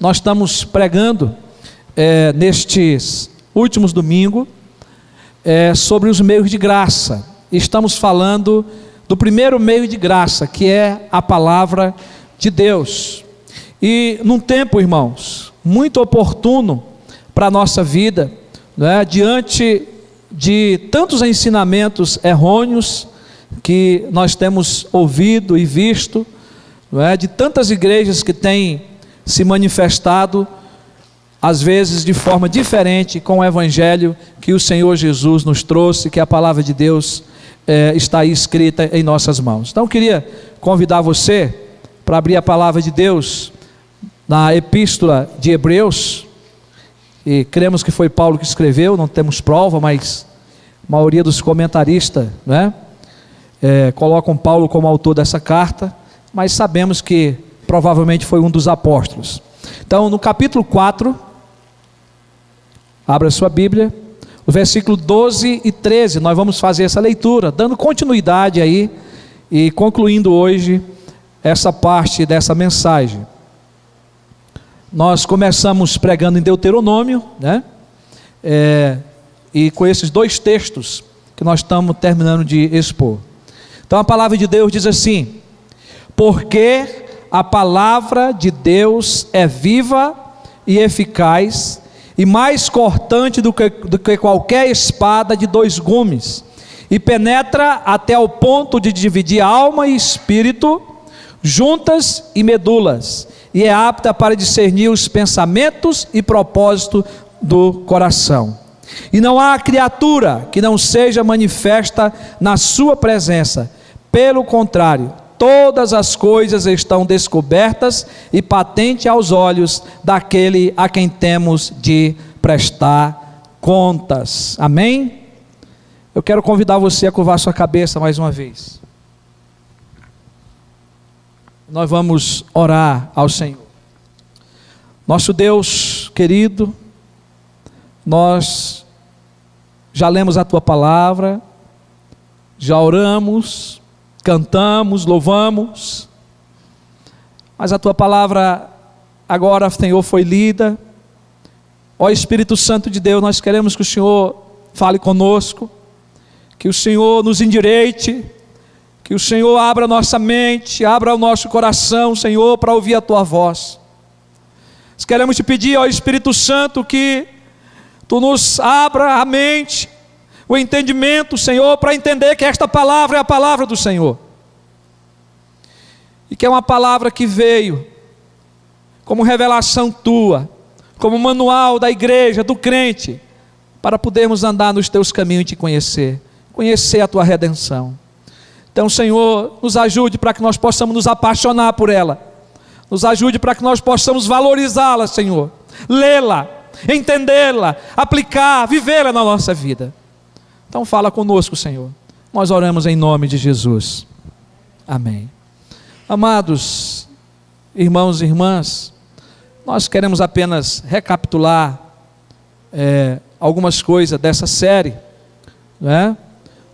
nós estamos pregando nestes últimos domingos sobre os meios de graça. Estamos falando do primeiro meio de graça, que é a palavra de Deus. E num tempo, irmãos, muito oportuno para a nossa vida, diante de tantos ensinamentos errôneos que nós temos ouvido e visto, de tantas igrejas que têm se manifestado, às vezes de forma diferente com o evangelho que o Senhor Jesus nos trouxe, que a palavra de Deus está aí escrita em nossas mãos. Então eu queria convidar você para abrir a palavra de Deus na epístola de Hebreus, e cremos que foi Paulo que escreveu, não temos prova, mas a maioria dos comentaristas colocam Paulo como autor dessa carta, mas sabemos que provavelmente foi um dos apóstolos. Então no capítulo 4, abra sua Bíblia, o versículo 12 e 13, nós vamos fazer essa leitura, dando continuidade aí, e concluindo hoje essa parte dessa mensagem. Nós começamos pregando em Deuteronômio, e com esses dois textos que nós estamos terminando de expor. Então a palavra de Deus diz assim: porque a palavra de Deus é viva e eficaz, e mais cortante do que qualquer espada de dois gumes, e penetra até o ponto de dividir alma e espírito, juntas e medulas, e é apta para discernir os pensamentos e propósitos do coração. E não há criatura que não seja manifesta na sua presença. Pelo contrário, todas as coisas estão descobertas e patentes aos olhos daquele a quem temos de prestar contas. Amém? Eu quero convidar você a curvar sua cabeça mais uma vez. Nós vamos orar ao Senhor. Nosso Deus querido, nós já lemos a Tua palavra, já oramos, cantamos, louvamos, mas a Tua palavra agora, Senhor, foi lida. Ó Espírito Santo de Deus, nós queremos que o Senhor fale conosco, que o Senhor nos endireite, que o Senhor abra a nossa mente, abra o nosso coração, Senhor, para ouvir a Tua voz. Nós queremos te pedir, ó Espírito Santo, que Tu nos abra a mente, o entendimento, Senhor, para entender que esta palavra é a palavra do Senhor, e que é uma palavra que veio como revelação Tua, como manual da igreja, do crente, para podermos andar nos Teus caminhos e te conhecer a Tua redenção. Então, Senhor, nos ajude para que nós possamos nos apaixonar por ela, nos ajude para que nós possamos valorizá-la, Senhor, lê-la, entendê-la, aplicar, vivê-la na nossa vida. Então fala conosco, Senhor. Nós oramos em nome de Jesus. Amém. Amados irmãos e irmãs, nós queremos apenas recapitular algumas coisas dessa série,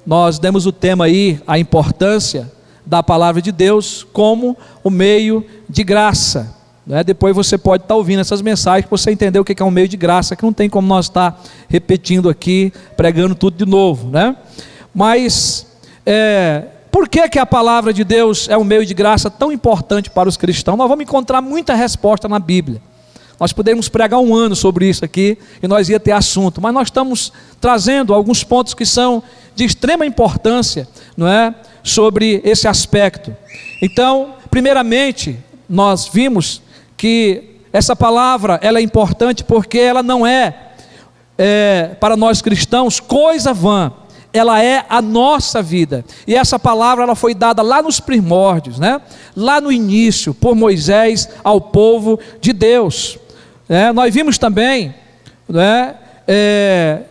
Nós demos o tema aí, a importância da palavra de Deus como o meio de graça. Depois você pode estar ouvindo essas mensagens para você entender o que é um meio de graça, que não tem como nós estar repetindo aqui, pregando tudo de novo, Mas por que a palavra de Deus é um meio de graça tão importante para os cristãos? Nós vamos encontrar muita resposta na Bíblia. Nós podemos pregar um ano sobre isso aqui e nós ia ter assunto, mas nós estamos trazendo alguns pontos que são de extrema importância, sobre esse aspecto. Então, primeiramente, nós vimos que essa palavra ela é importante porque ela não é para nós cristãos coisa vã, ela é a nossa vida. E essa palavra ela foi dada lá nos primórdios, lá no início, por Moisés ao povo de Deus. Nós vimos também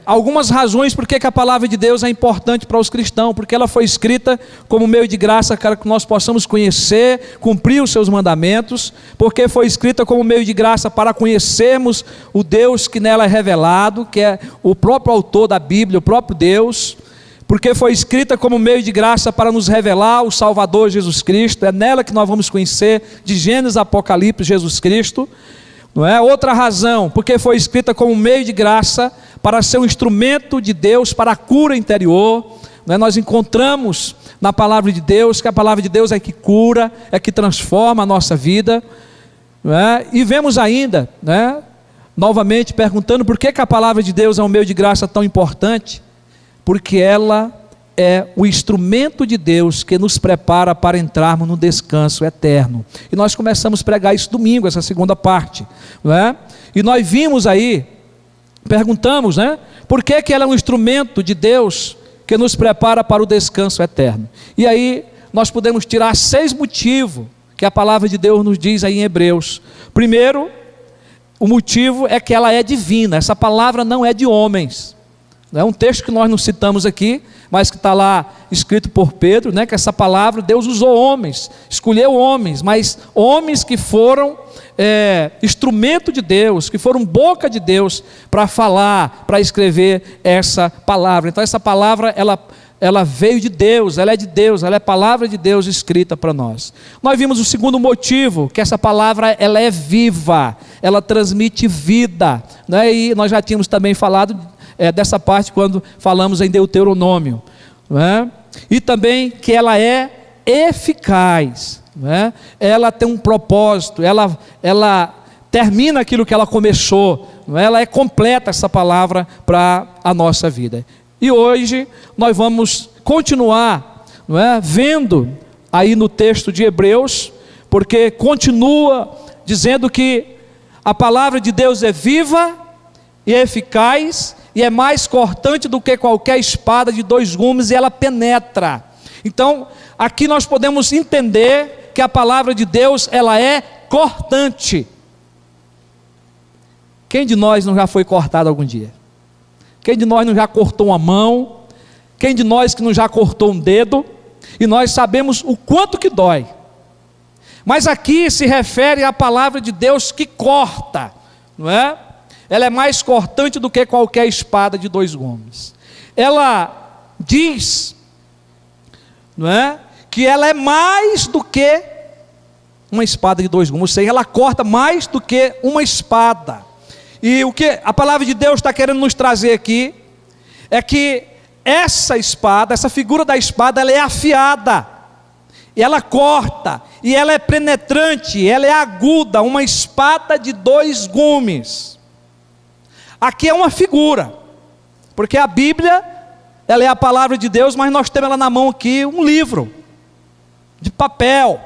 algumas razões por que a palavra de Deus é importante para os cristãos, porque ela foi escrita como meio de graça para que nós possamos conhecer, cumprir os seus mandamentos, porque foi escrita como meio de graça para conhecermos o Deus que nela é revelado, que é o próprio autor da Bíblia, o próprio Deus, porque foi escrita como meio de graça para nos revelar o Salvador Jesus Cristo, é nela que nós vamos conhecer, de Gênesis a Apocalipse, Jesus Cristo. Não é? Outra razão, porque foi escrita como meio de graça para ser um instrumento de Deus para a cura interior. Não é? Nós encontramos na palavra de Deus que a palavra de Deus é que cura, é que transforma a nossa vida. Não é? E vemos ainda, né, novamente perguntando por que a palavra de Deus é um meio de graça tão importante, porque ela é o instrumento de Deus que nos prepara para entrarmos no descanso eterno. E nós começamos a pregar isso domingo, essa segunda parte, não é? E nós vimos aí, perguntamos, né, por que ela é um instrumento de Deus que nos prepara para o descanso eterno. E aí nós podemos tirar 6 motivos que a palavra de Deus nos diz aí em Hebreus. Primeiro, o motivo é que ela é divina. Essa palavra não é de homens. É um texto que nós não citamos aqui, mas que está lá escrito por Pedro, né, que essa palavra, Deus usou homens, escolheu homens, mas homens que foram instrumento de Deus, que foram boca de Deus para falar, para escrever essa palavra. Então essa palavra, ela veio de Deus, ela é de Deus, ela é palavra de Deus escrita para nós. Nós vimos o segundo motivo, que essa palavra ela é viva, ela transmite vida, né? E nós já tínhamos também falado dessa parte quando falamos em Deuteronômio, né? E também que ela é eficaz, né? Ela tem um propósito, ela termina aquilo que ela começou, né? Ela é completa, essa palavra, para a nossa vida. E hoje nós vamos continuar, não é, vendo aí no texto de Hebreus, porque continua dizendo que a palavra de Deus é viva e é eficaz e é mais cortante do que qualquer espada de 2 gumes, e ela penetra. Então aqui nós podemos entender que a palavra de Deus ela é cortante. Quem de nós não já foi cortado algum dia? Quem de nós não já cortou uma mão? Quem de nós que não já cortou um dedo? E nós sabemos o quanto que dói. Mas aqui se refere à palavra de Deus que corta, não é? Ela é mais cortante do que qualquer espada de 2 gumes. Ela diz, não é, que ela é mais do que uma espada de 2 gumes, ou seja, ela corta mais do que uma espada. E o que a palavra de Deus está querendo nos trazer aqui é que essa espada, essa figura da espada, ela é afiada, e ela corta, e ela é penetrante, ela é aguda, uma espada de 2 gumes. Aqui é uma figura, porque a Bíblia, ela é a palavra de Deus, mas nós temos ela na mão aqui, um livro de papel.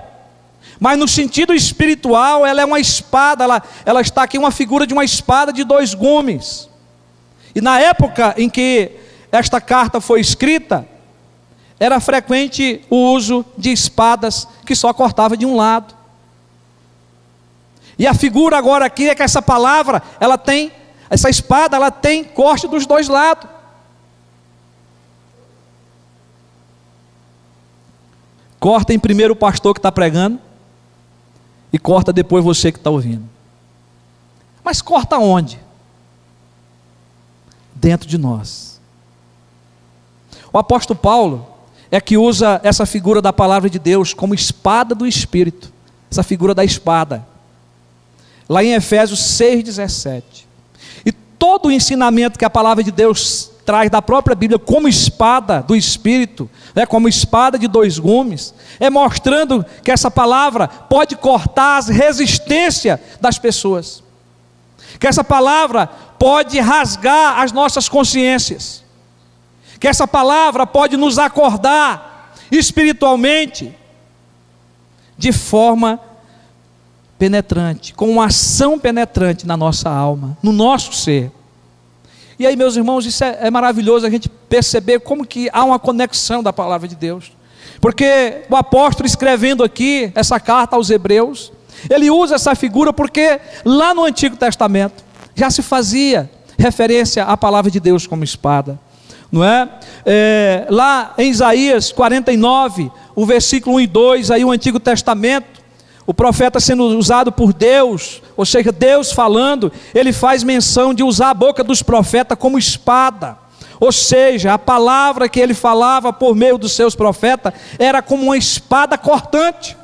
Mas no sentido espiritual, ela é uma espada, ela está aqui uma figura de uma espada de 2 gumes. E na época em que esta carta foi escrita, era frequente o uso de espadas que só cortava de um lado. E a figura agora aqui é que essa palavra, essa espada, ela tem corte dos 2 lados. Corta em primeiro o pastor que está pregando, e corta depois você que está ouvindo. Mas corta onde? Dentro de nós. O apóstolo Paulo é que usa essa figura da palavra de Deus como espada do Espírito, essa figura da espada, lá em Efésios 6,17. E todo o ensinamento que a palavra de Deus traz da própria Bíblia como espada do Espírito, né, como espada de 2 gumes, é mostrando que essa palavra pode cortar as resistências das pessoas, que essa palavra pode rasgar as nossas consciências, que essa palavra pode nos acordar espiritualmente de forma penetrante, com uma ação penetrante na nossa alma, no nosso ser. E aí, meus irmãos, isso é maravilhoso a gente perceber como que há uma conexão da palavra de Deus, porque o apóstolo escrevendo aqui essa carta aos Hebreus, ele usa essa figura porque lá no Antigo Testamento já se fazia referência à palavra de Deus como espada, não é? Lá em Isaías 49, o versículo 1 e 2, aí o Antigo Testamento, o profeta sendo usado por Deus, ou seja, Deus falando, ele faz menção de usar a boca dos profetas como espada, ou seja, a palavra que ele falava por meio dos seus profetas, era como uma espada cortante,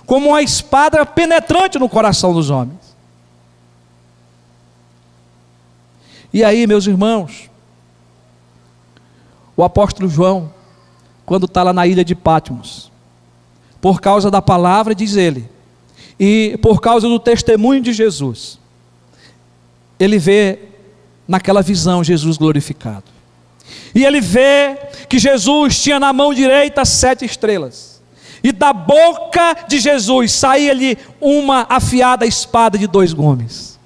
como uma espada penetrante no coração dos homens. E aí, meus irmãos, o apóstolo João, quando está lá na ilha de Patmos, por causa da palavra, diz ele, e por causa do testemunho de Jesus, ele vê naquela visão Jesus glorificado. E ele vê que Jesus tinha na mão direita 7 estrelas. E da boca de Jesus saía-lhe uma afiada espada de 2 gumes.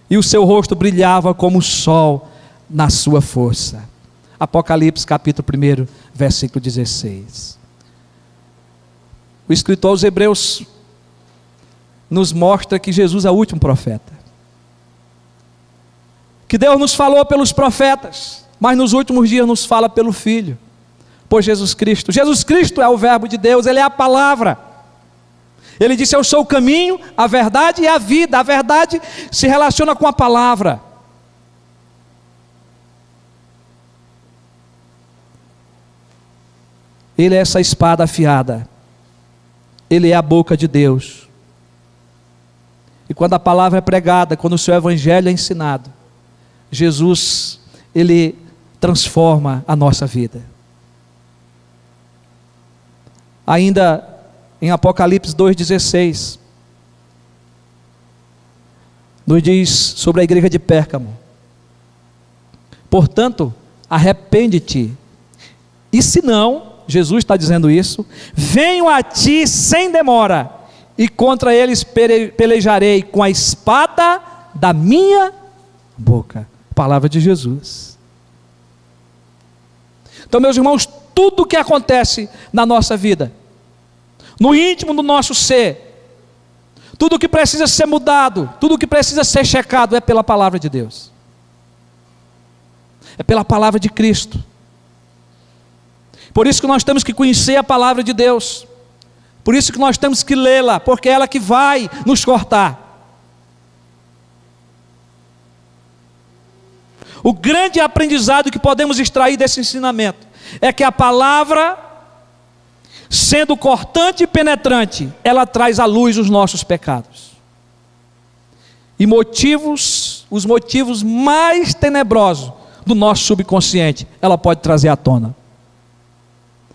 E o seu rosto brilhava como o sol na sua força. Apocalipse capítulo 1, versículo 16. O escritor aos Hebreus nos mostra que Jesus é o último profeta. Que Deus nos falou pelos profetas, mas nos últimos dias nos fala pelo Filho, por Jesus Cristo. Jesus Cristo é o verbo de Deus, Ele é a palavra. Ele disse: eu sou o caminho, a verdade e a vida. A verdade se relaciona com a palavra. Ele é essa espada afiada. Ele é a boca de Deus. E quando a palavra é pregada, quando o seu evangelho é ensinado, Jesus, Ele transforma a nossa vida. Ainda em Apocalipse 2,16, nos diz sobre a igreja de Pérgamo: portanto, arrepende-te, e se não, Jesus está dizendo isso, venho a ti sem demora, e contra eles pelejarei com a espada da minha boca. Palavra de Jesus. Então, meus irmãos, tudo o que acontece na nossa vida, no íntimo do nosso ser, tudo o que precisa ser mudado, tudo o que precisa ser checado, é pela palavra de Deus, é pela palavra de Cristo. Por isso que nós temos que conhecer a palavra de Deus, por isso que nós temos que lê-la, porque é ela que vai nos cortar. O grande aprendizado que podemos extrair desse ensinamento é que a palavra, sendo cortante e penetrante, ela traz à luz os nossos pecados. E os motivos mais tenebrosos do nosso subconsciente, ela pode trazer à tona.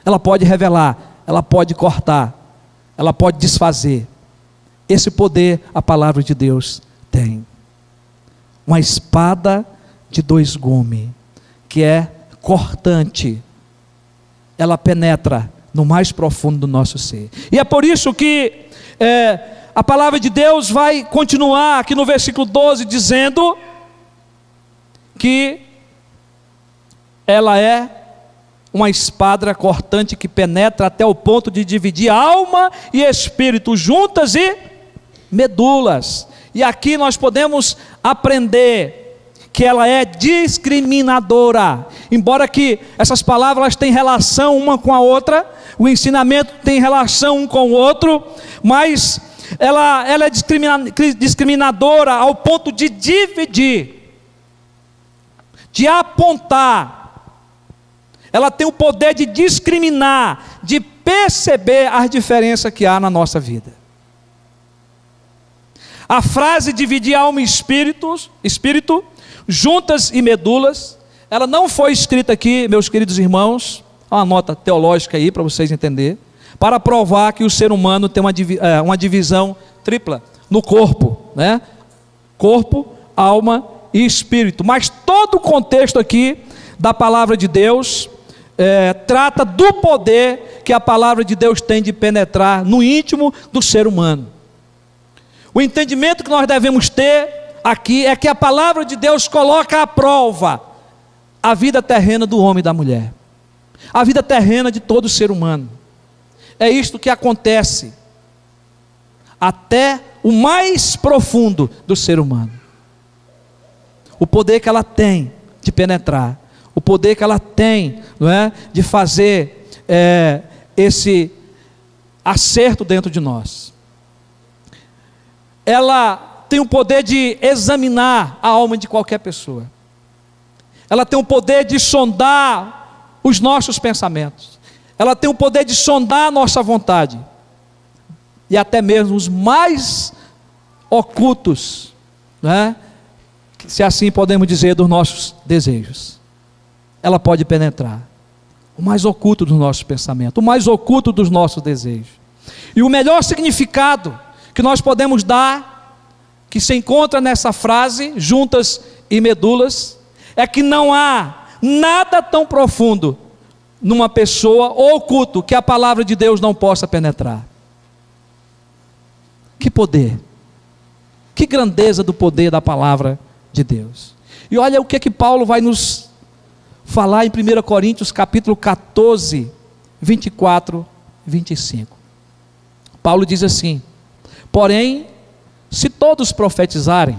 Ela pode revelar, ela pode cortar, ela pode desfazer. Esse poder a palavra de Deus tem. Uma espada de 2 gumes, que é cortante, ela penetra no mais profundo do nosso ser. E é por isso que a palavra de Deus vai continuar aqui no versículo 12, dizendo que ela é uma espada cortante que penetra até o ponto de dividir alma e espírito, juntas e medulas. E aqui nós podemos aprender que ela é discriminadora. Embora que essas palavras tenham relação uma com a outra, o ensinamento tem relação um com o outro, mas ela é discriminadora ao ponto de dividir, de apontar. Ela tem o poder de discriminar, de perceber as diferenças que há na nossa vida. A frase dividir alma e espírito, juntas e medulas, ela não foi escrita aqui, meus queridos irmãos, uma nota teológica aí para vocês entenderem, para provar que o ser humano tem uma divisão tripla no corpo, né? Corpo, alma e espírito. Mas todo o contexto aqui da palavra de Deus trata do poder que a palavra de Deus tem de penetrar no íntimo do ser humano. O entendimento que nós devemos ter aqui é que a palavra de Deus coloca à prova a vida terrena do homem e da mulher, a vida terrena de todo ser humano. É isto que acontece até o mais profundo do ser humano. O poder que ela tem de penetrar, o poder que ela tem, não é, de fazer esse acerto dentro de nós. Ela tem o poder de examinar a alma de qualquer pessoa. Ela tem o poder de sondar os nossos pensamentos. Ela tem o poder de sondar a nossa vontade. E até mesmo os mais ocultos né? Se assim podemos dizer, dos nossos desejos. Ela pode penetrar o mais oculto dos nossos pensamentos, o mais oculto dos nossos desejos. E o melhor significado que nós podemos dar, que se encontra nessa frase, juntas e medulas, é que não há nada tão profundo numa pessoa ou oculto que a palavra de Deus não possa penetrar. Que poder, que grandeza do poder da palavra de Deus. E olha o que Paulo vai nos falar em 1 Coríntios capítulo 14, 24, 25. Paulo diz assim: porém, se todos profetizarem,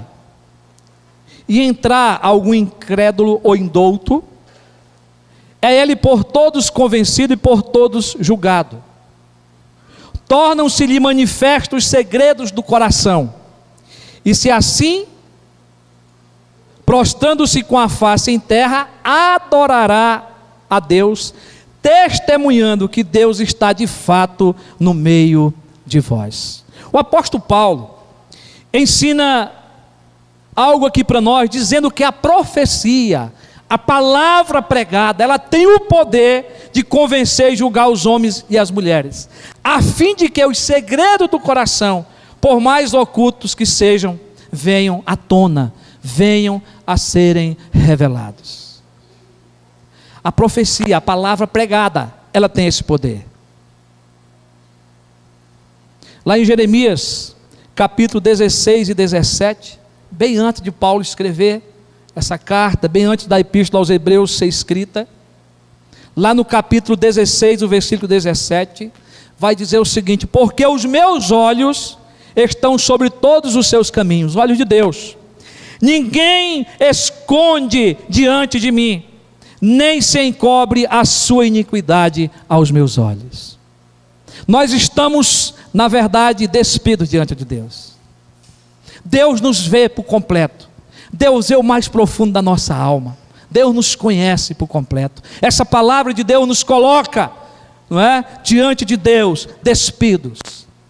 e entrar algum incrédulo ou indouto, é ele por todos convencido e por todos julgado. Tornam-se-lhe manifestos os segredos do coração, e se assim, prostrando-se com a face em terra, adorará a Deus, testemunhando que Deus está de fato no meio de vós. O apóstolo Paulo ensina algo aqui para nós, dizendo que a profecia, a palavra pregada, ela tem o poder de convencer e julgar os homens e as mulheres, a fim de que os segredos do coração, por mais ocultos que sejam, venham à tona, venham a serem revelados. A profecia, a palavra pregada, ela tem esse poder. Lá em Jeremias, capítulo 16 e 17, bem antes de Paulo escrever essa carta, bem antes da epístola aos Hebreus ser escrita, lá no capítulo 16, o versículo 17, vai dizer o seguinte: porque os meus olhos estão sobre todos os seus caminhos, olhos de Deus, ninguém esconde diante de mim, nem se encobre a sua iniquidade aos meus olhos. Nós estamos, na verdade, despidos diante de Deus. Deus nos vê por completo. Deus é o mais profundo da nossa alma. Deus nos conhece por completo. Essa palavra de Deus nos coloca, não é, diante de Deus, despidos.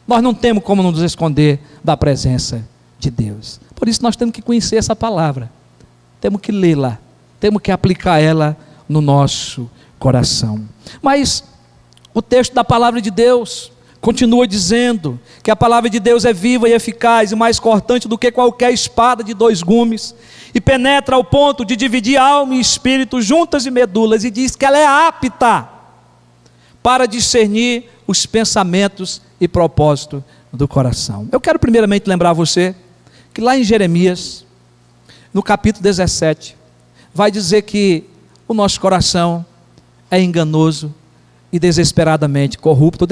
Nós não temos como nos esconder da presença de Deus. Por isso nós temos que conhecer essa palavra. Temos que lê-la. Temos que aplicar ela no nosso coração. Mas o texto da palavra de Deus continua dizendo que a palavra de Deus é viva e eficaz e mais cortante do que qualquer espada de 2 gumes, e penetra ao ponto de dividir alma e espírito, juntas e medulas, e diz que ela é apta para discernir os pensamentos e propósitos do coração. Eu quero primeiramente lembrar você que lá em Jeremias, no capítulo 17, vai dizer que o nosso coração é enganoso e desesperadamente corrupto,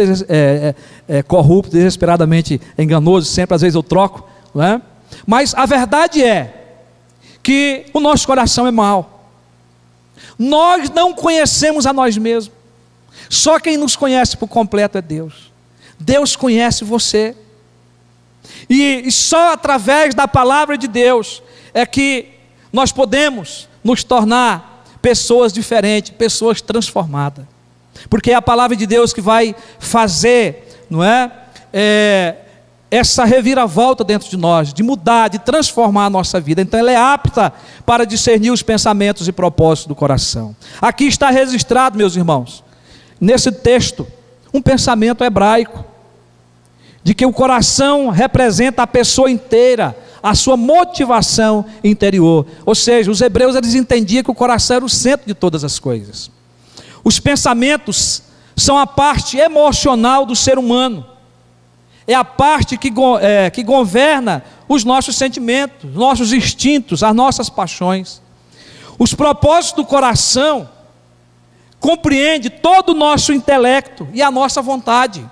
corrupto, desesperadamente enganoso, sempre às vezes eu troco, não é? Mas a verdade é que o nosso coração é mau. Nós não conhecemos a nós mesmos. Só quem nos conhece por completo é Deus. Deus conhece você. E só através da palavra de Deus é que nós podemos nos tornar pessoas diferentes, pessoas transformadas. Porque é a palavra de Deus que vai fazer, não é? Essa reviravolta dentro de nós, de mudar, de transformar a nossa vida. Então ela é apta para discernir os pensamentos e propósitos do coração. Aqui está registrado, meus irmãos, nesse texto, um pensamento hebraico, de que o coração representa a pessoa inteira, a sua motivação interior. Ou seja, os hebreus eles entendiam que o coração era o centro de todas as coisas. Os pensamentos são a parte emocional do ser humano. É a parte que governa os nossos sentimentos, nossos instintos, as nossas paixões. Os propósitos do coração compreendem todo o nosso intelecto e a nossa vontade.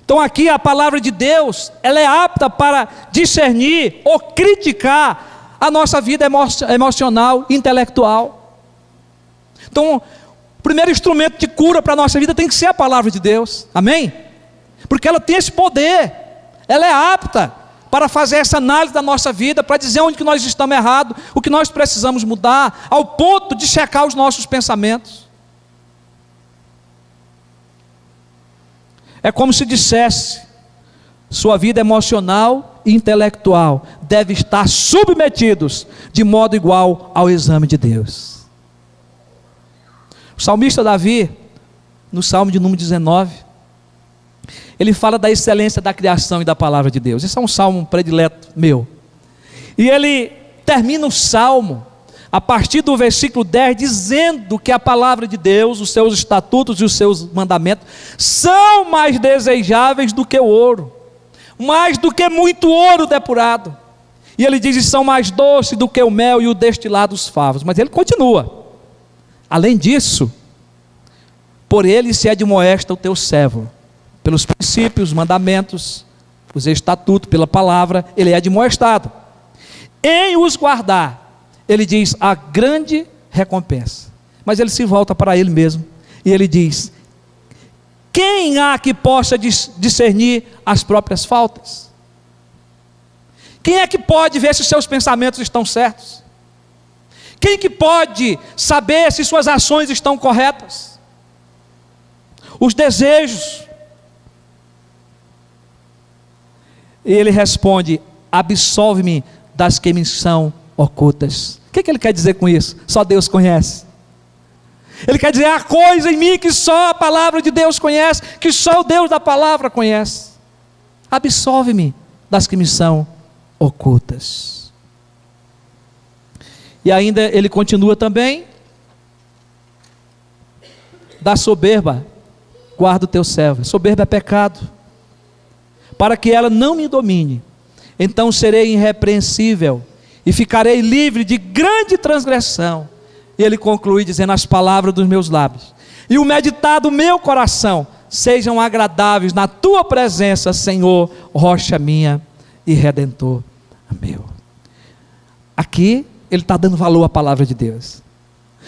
Então aqui a palavra de Deus, ela é apta para discernir ou criticar a nossa vida emocional e intelectual. Então, o primeiro instrumento de cura para a nossa vida tem que ser a palavra de Deus, amém? Porque ela tem esse poder, ela é apta para fazer essa análise da nossa vida, para dizer onde que nós estamos errados, o que nós precisamos mudar, ao ponto de checar os nossos pensamentos. É como se dissesse, sua vida emocional intelectual devem estar submetidos de modo igual ao exame de Deus. O salmista Davi, no Salmo de número 19, ele fala da excelência da criação e da palavra de Deus. Esse é um salmo predileto meu. E ele termina o salmo a partir do versículo 10, dizendo que a palavra de Deus, os seus estatutos e os seus mandamentos são mais desejáveis do que o ouro, mais do que muito ouro depurado. E ele diz que são mais doces do que o mel e o destilado dos favos. Mas ele continua: além disso, por ele se admoesta o teu servo, pelos princípios, mandamentos, os estatutos, pela palavra, ele é admoestado. Em os guardar, ele diz, a grande recompensa. Mas ele se volta para ele mesmo, e ele diz, quem há que possa discernir as próprias faltas? Quem é que pode ver se os seus pensamentos estão certos? Quem que pode saber se suas ações estão corretas? Os desejos. E ele responde, absolve-me das que me são ocultas. O que ele quer dizer com isso? Só Deus conhece. Ele quer dizer, há coisa em mim que só a palavra de Deus conhece, que só o Deus da palavra conhece. Absolve-me das que me são ocultas. E ainda ele continua também, da soberba, guarda o teu servo. Soberba é pecado, para que ela não me domine. Então serei irrepreensível e ficarei livre de grande transgressão. E ele conclui dizendo, as palavras dos meus lábios e o meditar do meu coração sejam agradáveis na tua presença, Senhor, rocha minha e redentor meu. Aqui ele está dando valor à palavra de Deus.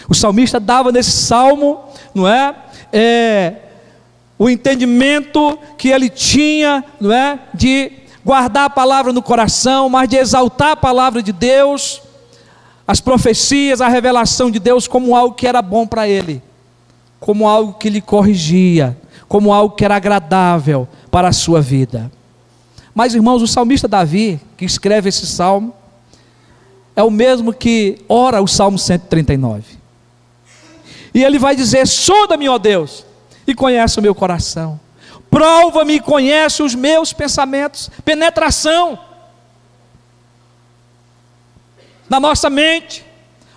O salmista dava nesse salmo, não é? O entendimento que ele tinha, não é? De guardar a palavra no coração, mas de exaltar a palavra de Deus, as profecias, a revelação de Deus como algo que era bom para ele, como algo que lhe corrigia, como algo que era agradável para a sua vida. Mas irmãos, o salmista Davi, que escreve esse salmo, é o mesmo que ora o Salmo 139. E ele vai dizer, sonda-me, ó Deus, e conhece o meu coração. Prova-me e conhece os meus pensamentos. Penetração na nossa mente,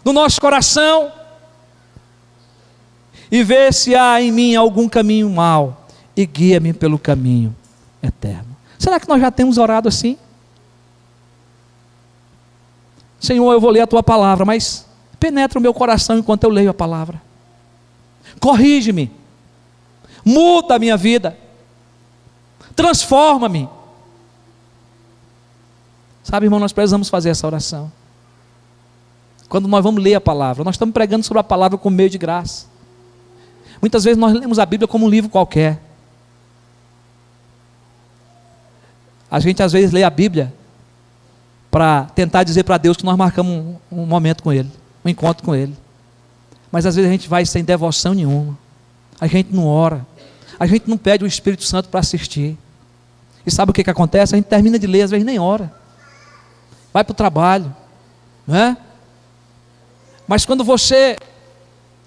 no nosso coração, e vê se há em mim algum caminho mau, e guia-me pelo caminho eterno. Será que nós já temos orado assim? Senhor, eu vou ler a tua palavra, mas penetra o meu coração enquanto eu leio a palavra. Corrige-me, muda a minha vida, transforma-me. Sabe, irmão, nós precisamos fazer essa oração. Quando nós vamos ler a palavra, nós estamos pregando sobre a palavra como meio de graça. Muitas vezes nós lemos a Bíblia como um livro qualquer. A gente às vezes lê a Bíblia para tentar dizer para Deus que nós marcamos um momento com Ele, um encontro com Ele. Mas às vezes a gente vai sem devoção nenhuma. A gente não ora. A gente não pede o Espírito Santo para assistir. E sabe o que acontece? A gente termina de ler, às vezes nem ora. Vai para o trabalho, não é? Mas quando você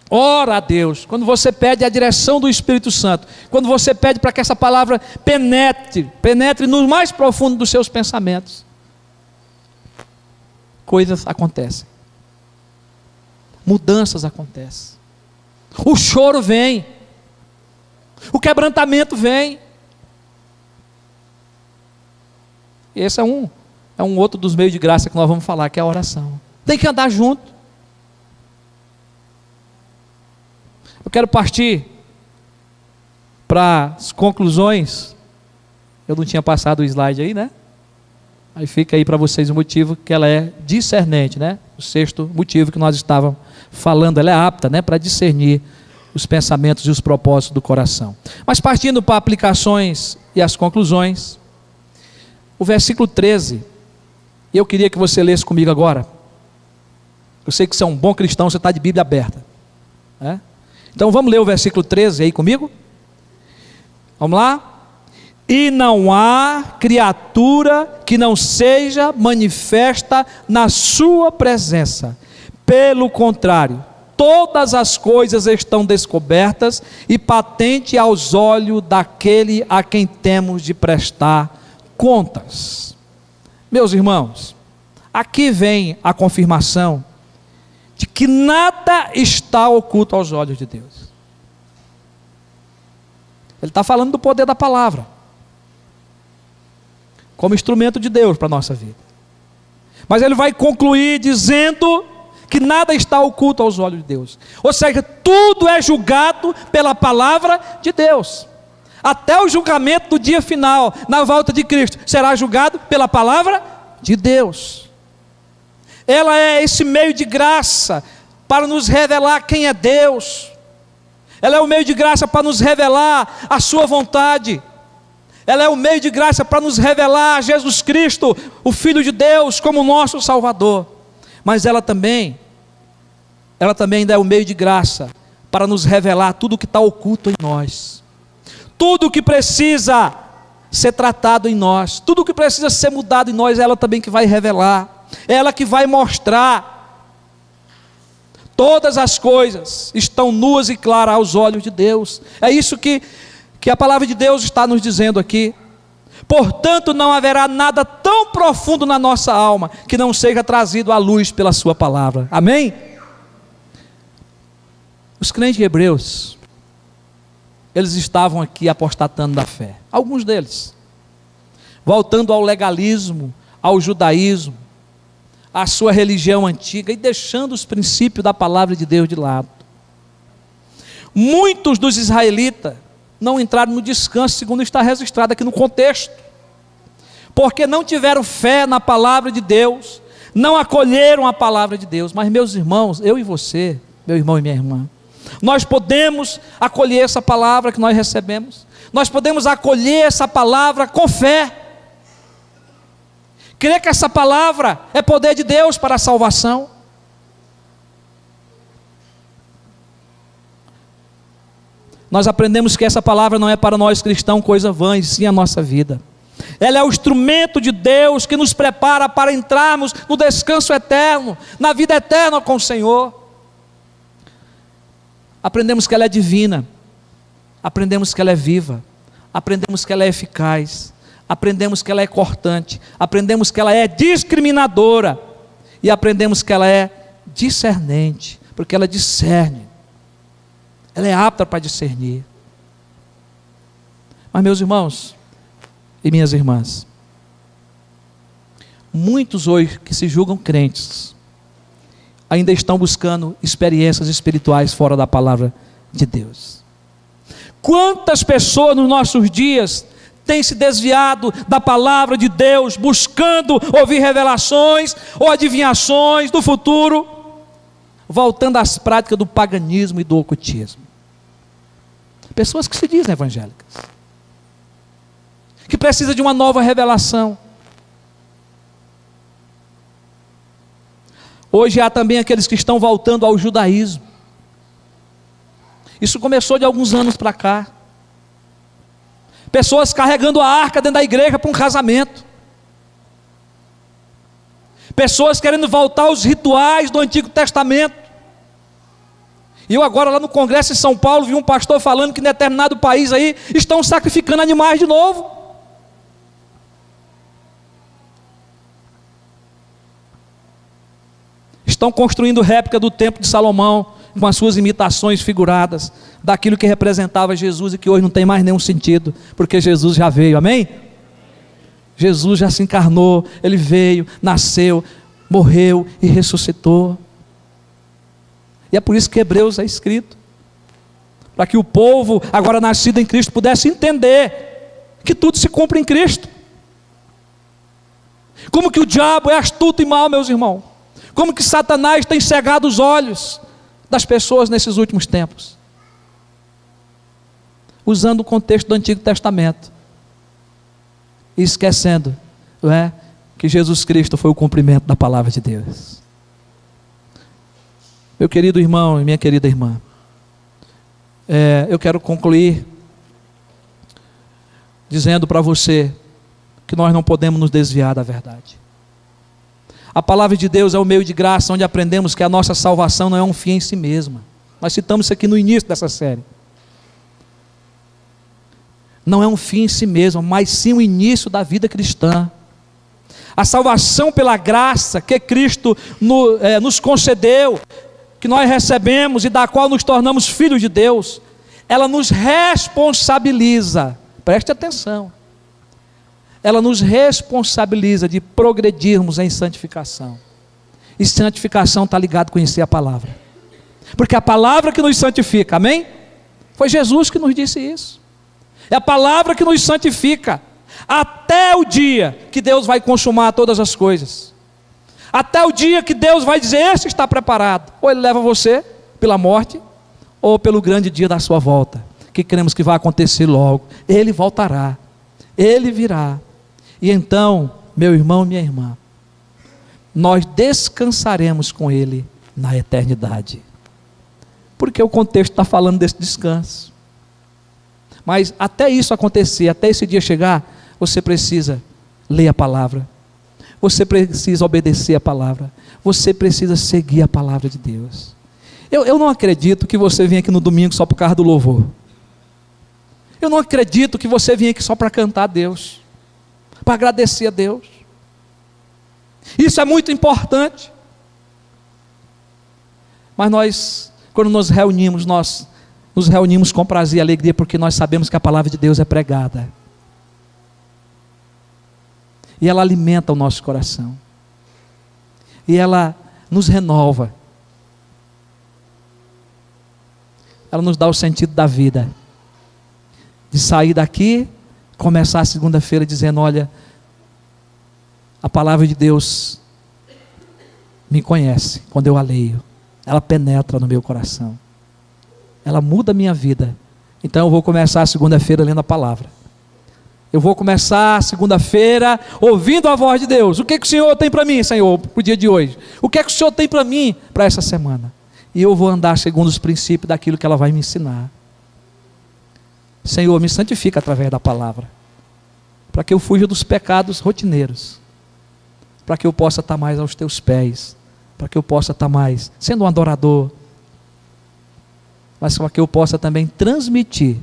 ora a Deus, quando você pede a direção do Espírito Santo, quando você pede para que essa palavra penetre no mais profundo dos seus pensamentos, coisas acontecem, mudanças acontecem, o choro vem, o quebrantamento vem. Esse é um outro dos meios de graça que nós vamos falar, que é a oração. Tem que andar junto. Eu quero partir para as conclusões. Eu não tinha passado o slide aí, né? Aí fica aí para vocês o motivo que ela é discernente, né? O sexto motivo que nós estávamos falando, ela é apta, né? Para discernir os pensamentos e os propósitos do coração. Mas partindo para aplicações e as conclusões, o versículo 13, eu queria que você lesse comigo agora. Eu sei que você é um bom cristão, você está de Bíblia aberta, né? Então vamos ler o versículo 13 aí comigo? Vamos lá? E não há criatura que não seja manifesta na sua presença. Pelo contrário, todas as coisas estão descobertas e patente aos olhos daquele a quem temos de prestar contas. Meus irmãos, aqui vem a confirmação de que nada está oculto aos olhos de Deus. Ele está falando do poder da palavra como instrumento de Deus para a nossa vida. Mas ele vai concluir dizendo que nada está oculto aos olhos de Deus. Ou seja, tudo é julgado pela palavra de Deus. Até o julgamento do dia final, na volta de Cristo, será julgado pela palavra de Deus. Ela é esse meio de graça para nos revelar quem é Deus. Ela é o meio de graça para nos revelar a sua vontade. Ela é o meio de graça para nos revelar Jesus Cristo, o Filho de Deus, como nosso Salvador. Mas ela também ainda é o meio de graça para nos revelar tudo o que está oculto em nós. Tudo o que precisa ser tratado em nós, tudo o que precisa ser mudado em nós, ela também que vai revelar. Ela que vai mostrar. Todas as coisas estão nuas e claras aos olhos de Deus. É isso que a palavra de Deus está nos dizendo aqui. Portanto, não haverá nada tão profundo na nossa alma que não seja trazido à luz pela sua palavra. Amém? Os crentes hebreus, eles estavam aqui apostatando da fé. Alguns deles, voltando ao legalismo, ao judaísmo, à sua religião antiga e deixando os princípios da palavra de Deus de lado. Muitos dos israelitas não entraram no descanso, segundo está registrado aqui no contexto, porque não tiveram fé na palavra de Deus, não acolheram a palavra de Deus. Mas meus irmãos, eu e você, meu irmão e minha irmã, nós podemos acolher essa palavra que nós recebemos, nós podemos acolher essa palavra com fé, crer que essa palavra é poder de Deus para a salvação. Nós aprendemos que essa palavra não é para nós cristãos coisa vã, e sim a nossa vida. Ela é o instrumento de Deus que nos prepara para entrarmos no descanso eterno, na vida eterna com o Senhor. Aprendemos que ela é divina, aprendemos que ela é viva, aprendemos que ela é eficaz, aprendemos que ela é cortante, aprendemos que ela é discriminadora e aprendemos que ela é discernente, porque ela discerne. Ela é apta para discernir. Mas meus irmãos e minhas irmãs, muitos hoje que se julgam crentes, ainda estão buscando experiências espirituais fora da palavra de Deus. Quantas pessoas nos nossos dias têm se desviado da palavra de Deus, buscando ouvir revelações ou adivinhações do futuro, voltando às práticas do paganismo e do ocultismo. Pessoas que se dizem evangélicas, que precisam de uma nova revelação. Hoje há também aqueles que estão voltando ao judaísmo. Isso começou de alguns anos para cá. Pessoas carregando a arca dentro da igreja para um casamento. Pessoas querendo voltar aos rituais do Antigo Testamento. E eu agora lá no congresso em São Paulo vi um pastor falando que em determinado país aí estão sacrificando animais de novo. Estão construindo réplica do templo de Salomão com as suas imitações figuradas daquilo que representava Jesus e que hoje não tem mais nenhum sentido, porque Jesus já veio, amém? Jesus já se encarnou, Ele veio, nasceu, morreu e ressuscitou. E é por isso que Hebreus é escrito, para que o povo agora nascido em Cristo pudesse entender que tudo se cumpre em Cristo. Como que o diabo é astuto e mau, meus irmãos. Como que Satanás tem cegado os olhos das pessoas nesses últimos tempos, usando o contexto do Antigo Testamento e esquecendo, não é, que Jesus Cristo foi o cumprimento da palavra de Deus. Meu querido irmão e minha querida irmã, eu quero concluir dizendo para você que nós não podemos nos desviar da verdade. A palavra de Deus é o meio de graça, onde aprendemos que a nossa salvação não é um fim em si mesma. Nós citamos isso aqui no início dessa série. Não é um fim em si mesmo, mas sim o início da vida cristã. A salvação pela graça que Cristo nos concedeu, que nós recebemos e da qual nos tornamos filhos de Deus, ela nos responsabiliza, preste atenção, ela nos responsabiliza de progredirmos em santificação. E santificação está ligado a conhecer a palavra, porque a palavra que nos santifica, amém? Foi Jesus que nos disse isso. É a palavra que nos santifica, até o dia que Deus vai consumar todas as coisas, até o dia que Deus vai dizer: esse está preparado. Ou Ele leva você pela morte, ou pelo grande dia da sua volta, que cremos que vai acontecer logo. Ele voltará, Ele virá, e então, meu irmão, minha irmã, nós descansaremos com Ele na eternidade, porque o contexto está falando desse descanso. Mas até isso acontecer, até esse dia chegar, você precisa ler a palavra, você precisa obedecer a palavra, você precisa seguir a palavra de Deus. Eu não acredito que você venha aqui no domingo só por causa do louvor. Eu não acredito que você venha aqui só para cantar a Deus, para agradecer a Deus. Isso é muito importante. Mas nós, quando nos reunimos com prazer e alegria, porque nós sabemos que a palavra de Deus é pregada, e ela alimenta o nosso coração, e ela nos renova, ela nos dá o sentido da vida, de sair daqui, começar a segunda-feira dizendo: olha, a palavra de Deus me conhece quando eu a leio, ela penetra no meu coração, ela muda a minha vida. Então eu vou começar a segunda-feira lendo a palavra, eu vou começar a segunda-feira ouvindo a voz de Deus. O que o Senhor tem para mim, Senhor, para o dia de hoje? O que o Senhor tem para mim para essa semana? E eu vou andar segundo os princípios daquilo que ela vai me ensinar. Senhor, me santifica através da palavra, para que eu fuja dos pecados rotineiros, para que eu possa estar mais aos teus pés, para que eu possa estar mais sendo um adorador, mas para que eu possa também transmitir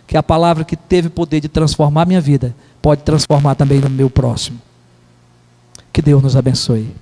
que a palavra que teve poder de transformar a minha vida, pode transformar também no meu próximo. Que Deus nos abençoe.